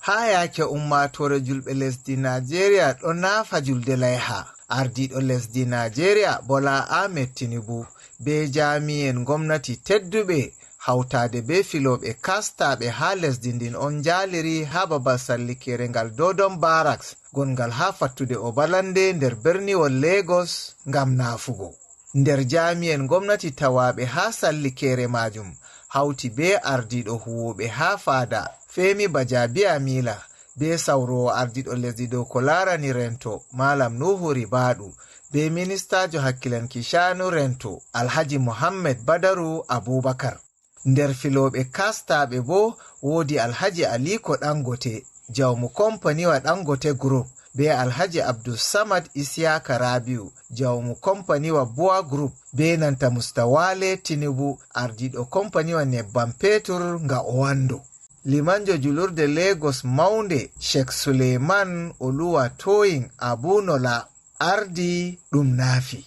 Ha yake ummatore julɓe lesdi Naajeeriya ɗo naafa julde Layha. Ardiiɗo lesdi Naajeeriya Bola Ahmad Tinubu be jami'en gomnati tedduɓe hawtaade be filoɓe kastaɓe ha lesdi ndin on jaaliri ha babal sallikere ngal Dodon Barracks gongal ha fattude Obalande nder berniwol Lagos ngam naafugo. Nder jami'en gomnati tawaɓe ha sallikere majum hawti be ardiiɗo huwoɓe ha faada Femi Bajabiya Mila be sawrowo ardiiɗo lesdi dow ko larani rento Malam Nuhu Ribadu be ministajo hakkilanki shanu rento Alhaji Muhammad Badaru Abubakar. Nder filoɓe kastaɓe bo woodi Alhaji Aliko Dangote jawmu kompaniwa Dangote Group be Alhaji Abdulsamad Isiyaka Rabiu jawmu kompaniwa Boa Group be nanta Mustawale Tinubu ardiiɗo kompaniwa nebbam petur nga Owando. Limanjo julurde Lagos maunde Sheikh Suleiman Oluwa Toyin Abunola ardi ɗum naafi.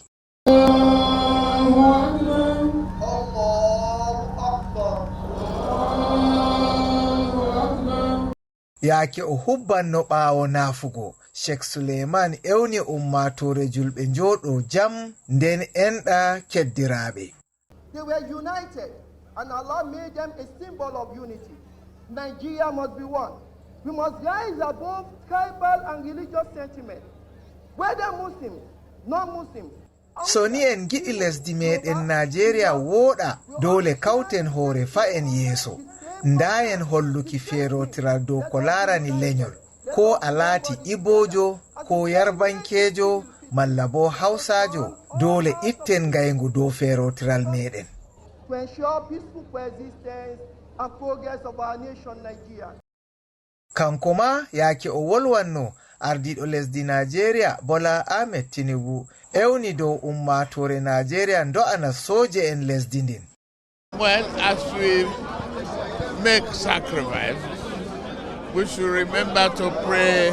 Yaake o hubbanno ɓaawo naafugo Sheikh Suleiman ewni ummatore julɓe njooɗo jam nden enɗa keddiraaɓe. They were united and Allah made them a symbol of unity. Nigeria must be one. We must rise above tribal and religious sentiment. Whether Muslims, non-Muslims. So ni en giɗi lesdi meɗen Naajeeriya wooɗa dole kawten hoore fa'en yeeso. Ndayen holluki feerotiral dow ko laarani lenyol. Ko a laati Ibojo, ko Yarbankejo, malla bo Hausajo, dole itten ngayngu dow feerotiral meɗen. To ensure peaceful coexistence and progress of our nation, Nigeria. Kanko ma yaake o wolwanno ardiiɗo lesdi Naajeeriya Bola Ahmad Tinubu ewni dow ummatore Naajeeriya ndo'ana soje en lesdi ndin. Well, as we make sacrifice, we should remember to pray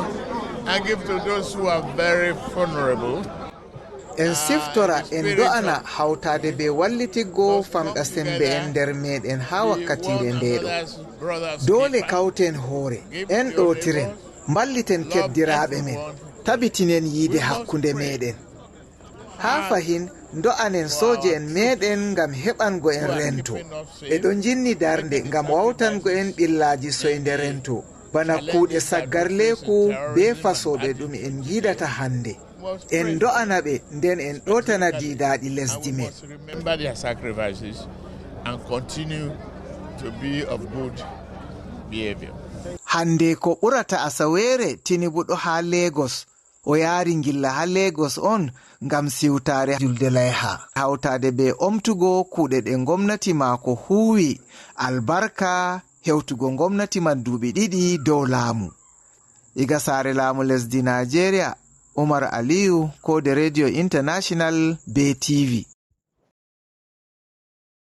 and give to those who are very vulnerable. En siftora en do'ana hawtaade be wallitiggo famɗa sembe en nder meɗen ha wakkatire ndeɗo. Dole kawten hoore enɗootiren mballiten keddiraaɓe men tabitinen yiide hakkunde meɗen. Ha fahin do'anen soje en meɗen ngam heɓango en rento. Ɓe ɗo jinni darnde ngam wawtango en ɓillaji soyde rento bana kuuɗe saggarleku be fasoɓe ɗum en yiidata hande. En do'ana ɓe nden en ɗotana diidaɗi lesdi men. Remember their sacrifices and continue to be of good behavior. Hande ko ɓurata asawere Tinubu ɗo ha Lagos. O yaari gilla ha Lagos on ngam siwtare julde Layha hawtade be omtugo kuuɗe ɗe gomnati maako huwi albarka hewtugo gomnati man duuɓi 2 dow laamu. Iga saare laamu lesdi Naajeeriya Umar Aliyu ko de Radio International be TV.